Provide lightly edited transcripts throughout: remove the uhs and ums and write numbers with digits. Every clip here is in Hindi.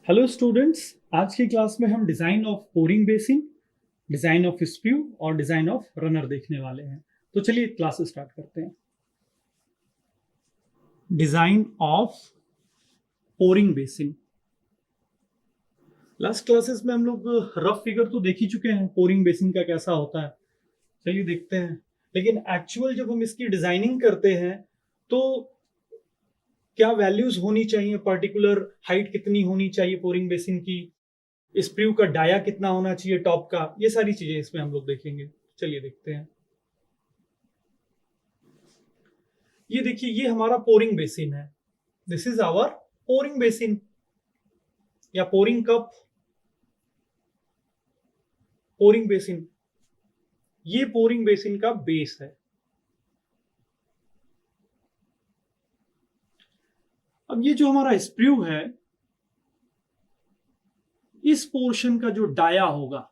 हेलो स्टूडेंट्स, आज की क्लास में हम design of pouring basin, design of sprue और डिज़ाइन ऑफ रनर देखने वाले हैं। तो चलिए क्लास स्टार्ट करते हैं। Design of pouring basin. Last classes में हम लोग रफ फिगर तो देख ही चुके हैं पोरिंग बेसिन का कैसा होता है। चलिए देखते हैं। लेकिन एक्चुअल जब हम इसकी डिजाइनिंग करते हैं तो क्या वैल्यूज होनी चाहिए, पर्टिकुलर हाइट कितनी होनी चाहिए पोरिंग बेसिन की, स्प्रू का डाया कितना होना चाहिए टॉप का, ये सारी चीजें इसमें हम लोग देखेंगे। चलिए देखते हैं। ये देखिए, ये हमारा पोरिंग बेसिन है। This is our pouring basin या पोरिंग कप, पोरिंग बेसिन। ये पोरिंग बेसिन का बेस है। अब ये जो हमारा स्प्रू है, इस पोर्शन का जो डाया होगा,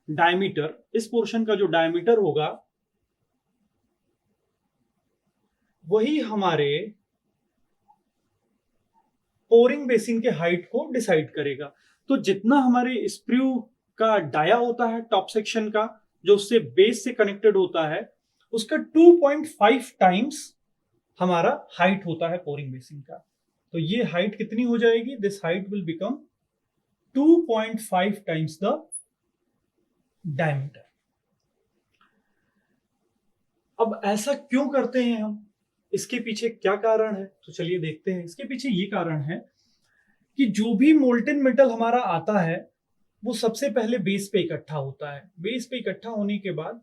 डायमीटर, इस पोर्शन का जो डायमीटर होगा वही हमारे पोरिंग बेसिन के हाइट को डिसाइड करेगा। तो जितना हमारे स्प्रू का डाया होता है टॉप सेक्शन का, जो उससे बेस से कनेक्टेड होता है, उसका 2.5 टाइम्स हमारा हाइट होता है पोरिंग बेसिन का। तो ये हाइट कितनी हो जाएगी? This height will become 2.5 times the diameter. अब ऐसा क्यों करते हैं हम? इसके पीछे क्या कारण है? तो चलिए देखते हैं। इसके पीछे ये कारण है कि जो भी मोल्टेन मेटल हमारा आता है वो सबसे पहले बेस पे इकट्ठा होता है। बेस पे इकट्ठा होने के बाद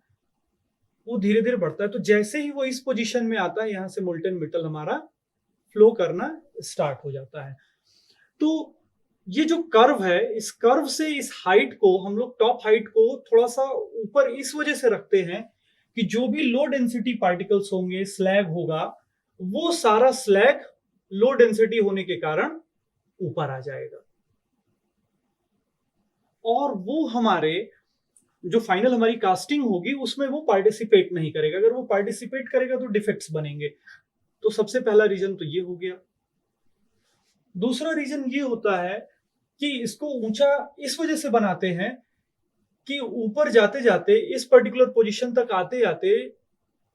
वो धीरे धीरे बढ़ता है। तो जैसे ही वो इस पोजीशन में आता है, यहां से मोल्टेन मेटल हमारा फ्लो करना स्टार्ट हो जाता है। तो ये जो कर्व है, इस कर्व से इस हाइट को हम लोग, टॉप हाइट को थोड़ा सा ऊपर इस वजह से रखते हैं कि जो भी लो डेंसिटी पार्टिकल्स होंगे, स्लैग होगा, वो सारा स्लैग लो डेंसिटी होने के कारण ऊपर आ जाएगा और वो हमारे जो फाइनल हमारी कास्टिंग होगी उसमें वो पार्टिसिपेट नहीं करेगा। अगर वो पार्टिसिपेट करेगा तो डिफेक्ट्स बनेंगे। तो सबसे पहला रीजन तो ये हो गया। दूसरा रीजन ये होता है कि इसको ऊंचा इस वजह से बनाते हैं कि ऊपर जाते जाते, इस पर्टिकुलर पोजीशन तक आते आते,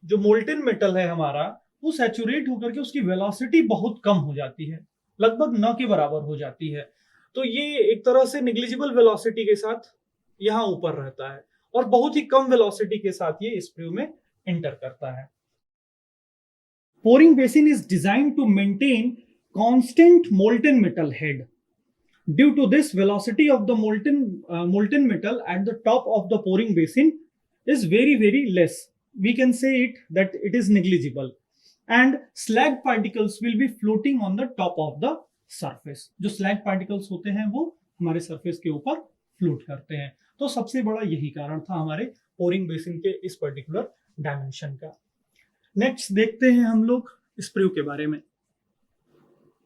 जो मोल्टेन मेटल है हमारा, वो सैचुरेट होकर के उसकी वेलोसिटी बहुत कम हो जाती है, लगभग न के बराबर हो जाती है। तो ये एक तरह से निग्लिजिबल वेलोसिटी के साथ यहाँ ऊपर रहता है और बहुत ही कम वेलोसिटी के साथ ये स्प्रू में एंटर करता है। Pouring basin is designed to maintain constant molten metal head. Due to this, velocity of the molten metal at the top of the pouring basin is very less. We can say it that it is negligible, and slag particles will be floating on the top of the surface. जो slag particles होते हैं वो हमारे surface के ऊपर float करते हैं। तो सबसे बड़ा यही कारण था हमारे pouring basin के इस particular dimension का। नेक्स्ट देखते हैं हम लोग स्प्रू के बारे में।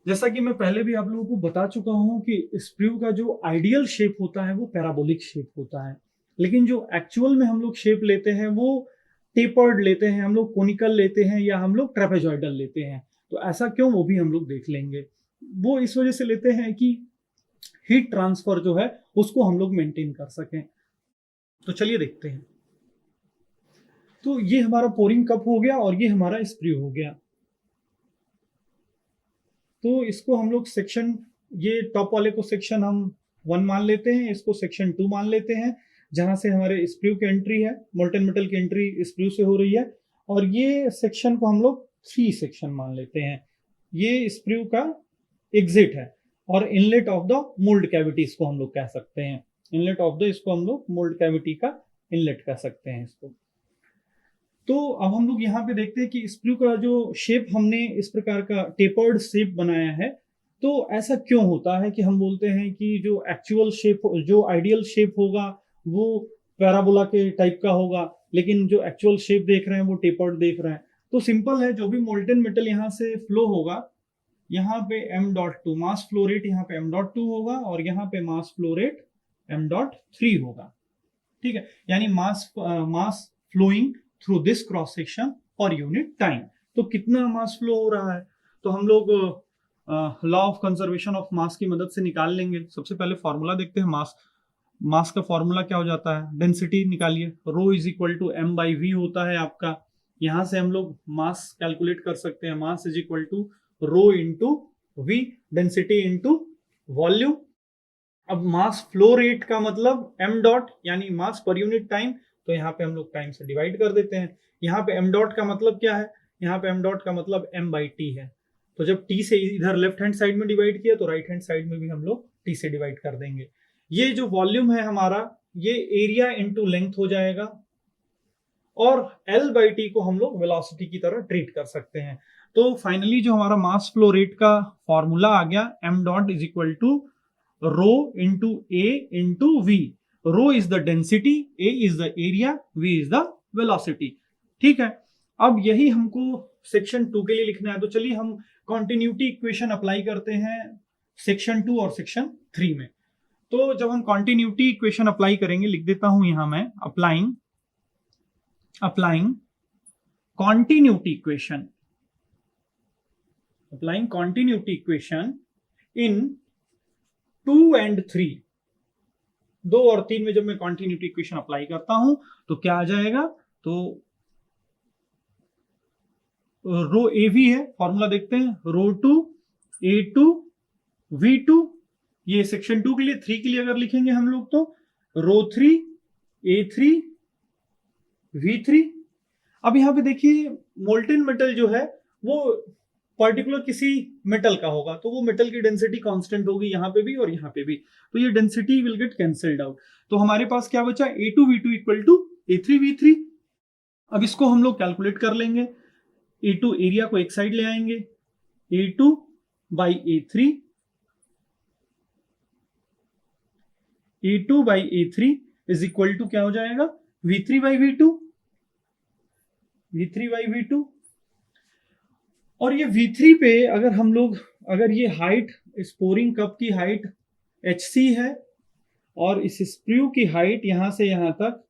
जैसा कि मैं पहले भी आप लोगों को बता चुका हूं कि स्प्रू का जो आइडियल शेप होता है वो पैराबोलिक शेप होता है, लेकिन जो एक्चुअल में हम लोग शेप लेते हैं वो टेपर्ड लेते हैं, हम लोग कोनिकल लेते हैं या हम लोग ट्रेपेजॉइडल लेते हैं। तो ऐसा क्यों, वो भी हम लोग देख लेंगे। वो इस वजह से लेते हैं कि हीट ट्रांसफर जो है उसको हम लोग मेंटेन कर सकें। तो चलिए देखते हैं। तो ये हमारा पोरिंग कप हो गया और ये हमारा स्प्रू हो गया। तो इसको हम लोग सेक्शन, ये टॉप वाले को सेक्शन हम 1 मान लेते हैं, इसको सेक्शन 2 मान लेते हैं, जहां से हमारे स्प्रू की एंट्री है, मोल्टेन मेटल की एंट्री स्प्रू से हो रही है। और ये सेक्शन को हम लोग 3 सेक्शन मान लेते हैं। ये स्प्रू का एग्जिट है और inlet of the mould cavity इसको हम लोग कह सकते हैं। इनलेट ऑफ द, इसको हम लोग मोल्ड कैविटी का इनलेट कह सकते हैं इसको। तो अब हम लोग यहाँ पे देखते हैं कि स्प्रू का जो शेप हमने इस प्रकार का टेपर्ड शेप बनाया है। तो ऐसा क्यों होता है कि हम बोलते हैं कि जो एक्चुअल शेप, जो आइडियल शेप होगा वो पैराबोला के टाइप का होगा, लेकिन जो एक्चुअल शेप देख रहे हैं वो टेपर्ड देख रहे हैं। तो सिंपल है, जो भी मोल्टेन मेटल यहाँ से फ्लो होगा, यहाँ पे m.2 मास फ्लो रेट, यहाँ पे m.2 होगा और यहाँ पे मास फ्लो रेट m.3 होगा। ठीक है, यानी mass flowing through this cross section per unit time. तो कितना मास फ्लो हो रहा है? तो हम लोग law of conservation of mass की मदद से निकाल लेंगे। सबसे पहले फॉर्मूला देखते हैं मास का फॉर्मूला क्या हो जाता है, डेंसिटी निकालिए, rho is equal to M by V होता है आपका। यहां से हम लोग मास कैलकुलेट कर सकते हैं, mass is equal to rho into v, density into volume. अब मास फ्लो रेट का मतलब एम डॉट यानी मास पर यूनिट टाइम, तो यहाँ पे हम लोग टाइम से डिवाइड कर देते हैं। यहाँ पे एम डॉट का मतलब क्या है, यहाँ पे एम डॉट का मतलब एम बाई टी है। तो जब टी से इधर लेफ्ट हैंड साइड में डिवाइड किया तो राइट हैंड साइड में भी हम लोग टी से डिवाइड कर देंगे। ये जो वॉल्यूम है हमारा, ये एरिया इंटू लेंथ हो जाएगा, और एल बाई टी को हम लोग वेलोसिटी की तरह ट्रीट कर सकते हैं। तो फाइनली जो हमारा मास फ्लो रेट का फॉर्मूला आ गया, m dot is equal to rho into A into V. Rho is the density, A is the area, V is the velocity. ठीक है, अब यही हमको सेक्शन 2 के लिए लिखना है। तो चलिए हम कॉन्टिन्यूटी इक्वेशन अप्लाई करते हैं सेक्शन 2 और सेक्शन 3 में। तो जब हम कॉन्टिन्यूटी इक्वेशन अप्लाई करेंगे, लिख देता हूं यहां मैं, applying continuity equation in 2 and 3। 2 और 3 में जब मैं कॉन्टिन्यूटी इक्वेशन अप्लाई करता हूं तो क्या आ जाएगा, तो रो ए वी है, फॉर्मूला देखते हैं, rho two A two V two, ये सेक्शन 2 के लिए। 3 के लिए अगर लिखेंगे हम लोग तो रो 3 ए 3 वी 3। अब यहां पे देखिए मोल्टेन मेटल जो है वो पर्टिकुलर किसी मेटल का होगा, तो वो मेटल की डेंसिटी कांस्टेंट होगी यहाँ पे भी और यहाँ पे भी, तो ये density will get cancelled out. तो हमारे पास क्या बचा, A2V2 इक्वल टू A3V3। अब इसको हम लोग कैलकुलेट कर लेंगे। A2 एरिया को एक साइड ले आएंगे, A2 by A3, A2 by A3 is equal to क्या हो जाएगा, V3 by V2, V3 by V2। और ये V3 पे अगर हम लोग, अगर ये हाइट, इस पोरिंग कप की हाइट HC है और इस स्प्रू की हाइट यहां से यहां तक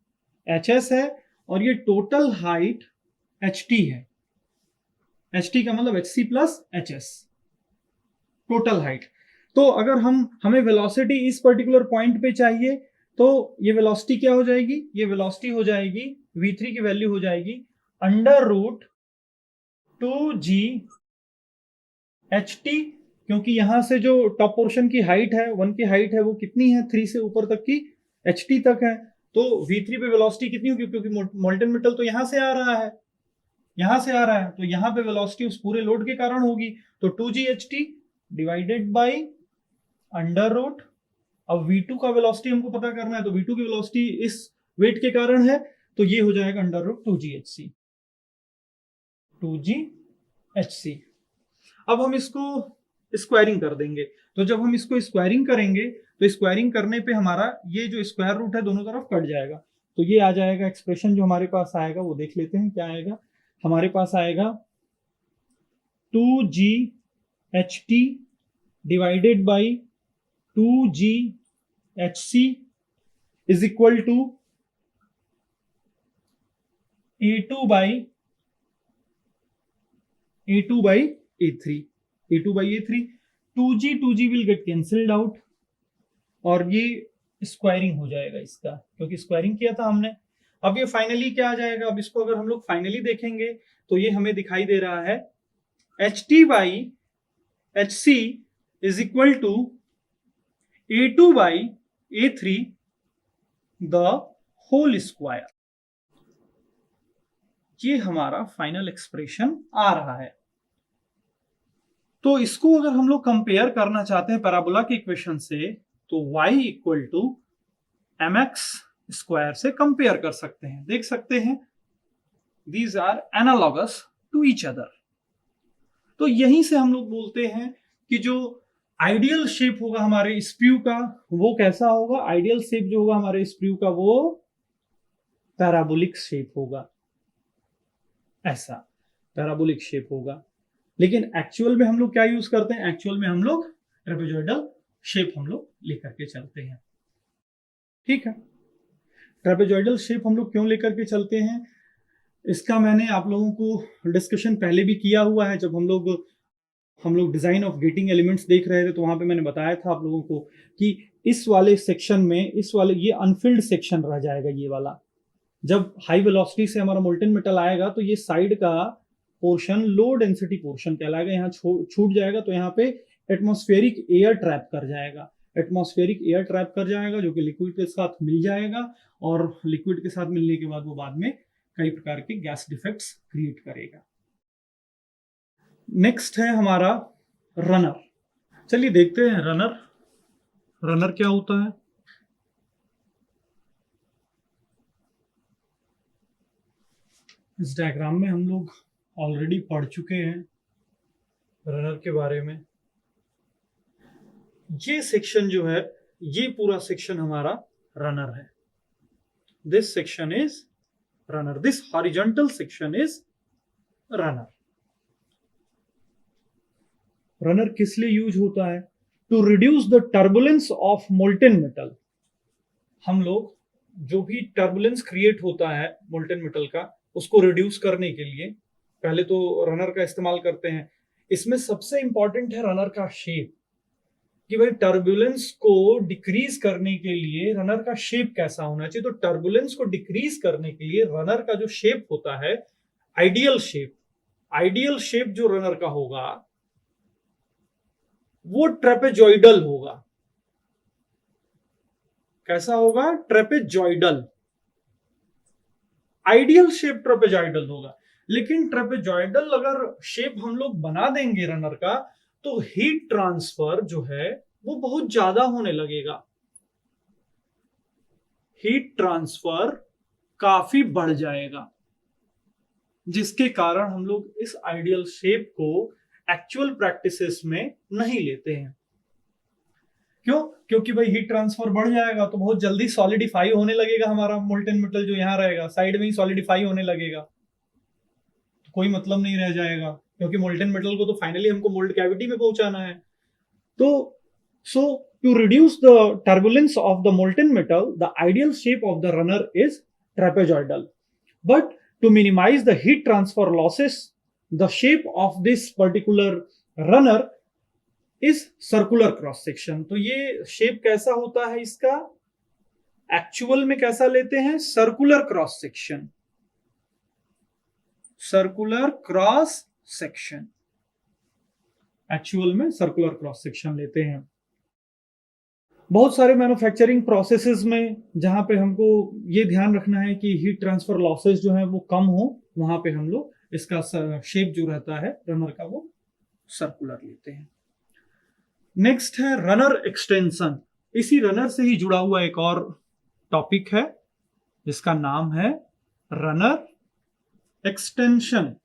HS है, और ये टोटल हाइट HT है। HT का मतलब HC plus HS, total height. तो अगर हमें वेलोसिटी इस पर्टिकुलर पॉइंट पे चाहिए, तो ये वेलोसिटी क्या हो जाएगी, ये वेलोसिटी हो जाएगी, V3 की वैल्यू हो जाएगी अंडर रूट 2G HT, क्योंकि यहां से जो टॉप पोर्शन की हाइट है, 1 की हाइट है, वो कितनी है, 3 से ऊपर तक की HT तक है। तो V3 पे वेलोसिटी कितनी होगी, क्योंकि मोल्टेन मेटल तो यहां से आ रहा है, यहां से आ रहा है, तो यहां पे वेलोसिटी उस पूरे लोड के कारण होगी। तो 2G HT divided by under root, अब V2 का वेलोसिटी हमको पता करना है, तो V2 की वेलोसिटी इस वेट के कारण है, तो ये हो जाएगा अंडर रूट 2GHC। अब हम इसको स्क्वायरिंग कर देंगे। तो जब हम इसको स्क्वायरिंग करेंगे, तो स्क्वायरिंग करने पे हमारा ये जो स्क्वायर रूट है दोनों तरफ कट जाएगा, तो ये आ जाएगा एक्सप्रेशन जो हमारे पास आएगा, वो देख लेते हैं क्या आएगा। हमारे पास आएगा 2GHT divided by 2GHC is equal to A2 by A3, A2 by A3। 2G will get cancelled out, और ये स्क्वायरिंग हो जाएगा इसका, क्योंकि स्क्वायरिंग किया था हमने। अब ये फाइनली क्या आ जाएगा, अब इसको अगर हम लोग फाइनली देखेंगे तो ये हमें दिखाई दे रहा है HT by HC is equal to A2 by A3 the whole square. ये हमारा फाइनल एक्सप्रेशन आ रहा है। तो इसको अगर हम लोग कंपेयर करना चाहते हैं पैराबोला के इक्वेशन से, तो y equal to mx square से कंपेयर कर सकते हैं, देख सकते हैं these are analogous to each other. तो यहीं से हम लोग बोलते हैं कि जो आइडियल शेप होगा हमारे स्प्रू का, वो कैसा होगा, आइडियल शेप जो होगा हमारे स्प्रू का वो पैराबोलिक शेप होगा, ऐसा पैराबोलिक शेप होगा। लेकिन एक्चुअल में हम लोग क्या यूज करते हैं, एक्चुअल में हम लोग ट्रेपेजॉइडल शेप हम लोग लेकर के चलते हैं। ठीक है, ट्रेपेजॉइडल शेप हम लोग क्यों लेकर के चलते हैं, इसका मैंने आप लोगों को डिस्कशन पहले भी किया हुआ है, जब हम लोग हम लोग डिजाइन ऑफ गेटिंग एलिमेंट्स देख रहे थे, तो वहां पे मैंने बताया था आप लोगों को कि इस वाले सेक्शन में, इस वाले ये अनफिल्ड सेक्शन रह जाएगा ये वाला। जब हाई वेलोसिटी से हमारा मोल्टेन मेटल आएगा तो ये साइड का पोर्शन लो डेंसिटी पोर्शन कहलाएगा, यहाँ छूट जाएगा, तो यहाँ पे एटमॉस्फेरिक एयर ट्रैप कर जाएगा। एटमॉस्फेरिक एयर ट्रैप कर जाएगा जो कि लिक्विड के साथ मिल जाएगा, और लिक्विड के साथ मिलने के बाद वो बाद में कई प्रकार के गैस डिफेक्ट्स क्रिएट करेगा। नेक्स्ट है हमारा रनर। चलिए देखते हैं रनर। रनर क्या होता है? इस डायग्राम में हम लोग ऑलरेडी पढ़ चुके हैं रनर के बारे में। ये सेक्शन जो है, ये पूरा सेक्शन हमारा रनर है। This section is runner, this horizontal section is runner. Runner किस लिए यूज होता है? To reduce the turbulence of molten metal. हम लोग जो भी टर्बुलेंस क्रिएट होता है मोल्टेन मेटल का, उसको रिड्यूस करने के लिए पहले तो रनर का इस्तेमाल करते हैं। इसमें सबसे इंपॉर्टेंट है रनर का शेप, कि भाई टर्बुलेंस को डिक्रीज करने के लिए रनर का शेप कैसा होना चाहिए। तो टर्बुलेंस को डिक्रीज करने के लिए रनर का जो शेप होता है, आइडियल शेप जो रनर का होगा वो ट्रेपेजॉइडल होगा। कैसा होगा? ट्रेपेजॉइडल। आइडियल शेप ट्रेपेजॉइडल होगा। लेकिन ट्रेपेजॉइडल अगर शेप हम लोग बना देंगे रनर का, तो हीट ट्रांसफर जो है वो बहुत ज्यादा होने लगेगा। हीट ट्रांसफर काफी बढ़ जाएगा, जिसके कारण हम लोग इस आइडियल शेप को एक्चुअल प्रैक्टिसेस में नहीं लेते हैं। क्यों? क्योंकि भाई हीट ट्रांसफर बढ़ जाएगा तो बहुत जल्दी सॉलिडिफाई होने लगेगा। हमारा मोल्टेन मेटल जो यहां रहेगा साइड में ही सॉलिडिफाई होने लगेगा, तो कोई मतलब नहीं रह जाएगा, क्योंकि मोल्टेन मेटल को तो फाइनली हमको मोल्ड कैविटी में पहुंचाना है। तो so to reduce the turbulence of the molten metal, the ideal shape of the runner is trapezoidal. But to minimize the heat transfer losses, the shape of this particular runner is circular cross section. तो ये शेप कैसा होता है इसका? एक्चुअल में कैसा लेते हैं? Circular cross section. Circular cross section, actual में सर्कुलर क्रॉस सेक्शन लेते हैं। बहुत सारे मैन्युफैक्चरिंग प्रोसेसेस में जहां पे हमको ये ध्यान रखना है कि हीट ट्रांसफर लॉसेस जो है वो कम हो, वहां पे हम लोग इसका शेप जो रहता है रनर का वो सर्कुलर लेते हैं। नेक्स्ट है रनर एक्सटेंशन। इसी रनर से ही जुड़ा हुआ एक और टॉपिक है जिसका नाम है रनर एक्सटेंशन।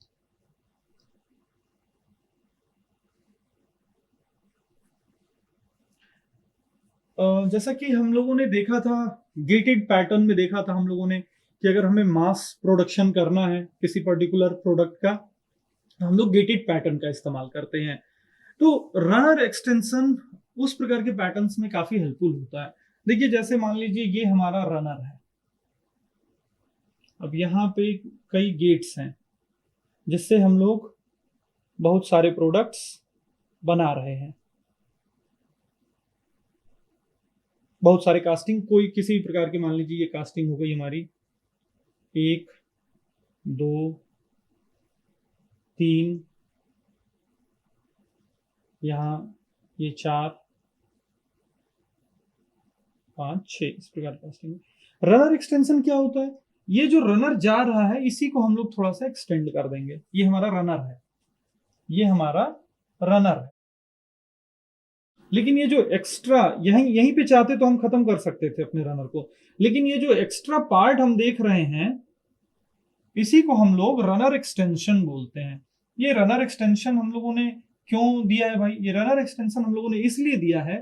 जैसा कि हम लोगों ने देखा था, गेटेड पैटर्न में देखा था हम लोगों ने कि अगर हमें मास प्रोडक्शन करना है किसी पर्टिकुलर प्रोडक्ट का, तो हम लोग गेटेड पैटर्न का इस्तेमाल करते हैं। तो रनर एक्सटेंशन उस प्रकार के पैटर्न्स में काफी हेल्पफुल होता है। देखिए जैसे मान लीजिए ये हमारा रनर है, अब यहाँ पे कई गेट्स हैं जिससे हम लोग बहुत सारे प्रोडक्ट्स बना रहे हैं, बहुत सारे कास्टिंग, कोई किसी प्रकार की, मान लीजिए ये कास्टिंग हो गई हमारी 1 2 3, यहाँ ये 4 5 6, इस प्रकार कास्टिंग। रनर एक्सटेंशन क्या होता है? ये जो रनर जा रहा है इसी को हम लोग थोड़ा सा एक्सटेंड कर देंगे। ये हमारा रनर है, ये हमारा रनर है। लेकिन ये जो एक्स्ट्रा यहीं पे चाहते तो हम खत्म कर सकते थे अपने रनर को, लेकिन ये जो एक्स्ट्रा पार्ट हम देख रहे हैं इसी को हम लोग रनर एक्सटेंशन बोलते हैं। ये रनर एक्सटेंशन हम लोगों ने क्यों दिया है भाई? ये रनर एक्सटेंशन हम लोगों ने इसलिए दिया है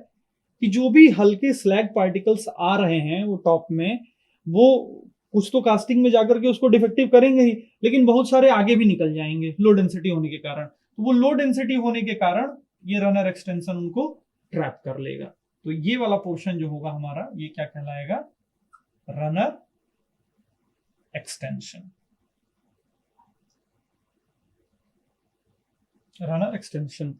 कि जो भी हल्के स्लैग पार्टिकल्स आ रहे हैं वो टॉप में, वो कुछ तो कास्टिंग में जाकर के उसको डिफेक्टिव करेंगे ही, लेकिन बहुत सारे आगे भी निकल जाएंगे लो डेंसिटी होने के कारण। तो वो लो डेंसिटी होने के कारण ये रनर एक्सटेंशन उनको ट्रैप कर लेगा। तो ये वाला पोर्शन जो होगा हमारा, ये क्या कहलाएगा? Runner extension. Runner extension.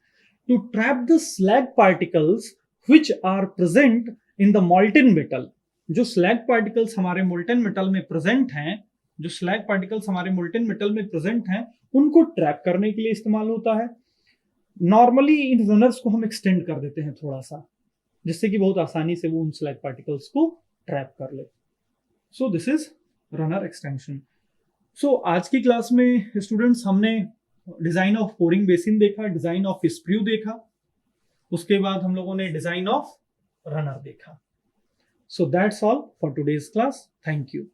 to trap the slag particles which are present in the molten metal. जो slag particles हमारे molten metal में present हैं, जो slag particles हमारे molten metal में present हैं, उनको ट्रैप करने के लिए इस्तेमाल होता है. नॉर्मली इन रनर्स को हम एक्सटेंड कर देते हैं थोड़ा सा, जिससे कि बहुत आसानी से वो उन स्लैग पार्टिकल्स को ट्रैप कर ले. So this is runner extension. So आज की क्लास में स्टूडेंट्स हमने डिजाइन ऑफ पोरिंग बेसिन देखा, डिजाइन ऑफ स्प्रू देखा, उसके बाद हम लोगों ने डिजाइन ऑफ रनर देखा. So that's all for today's class. Thank you.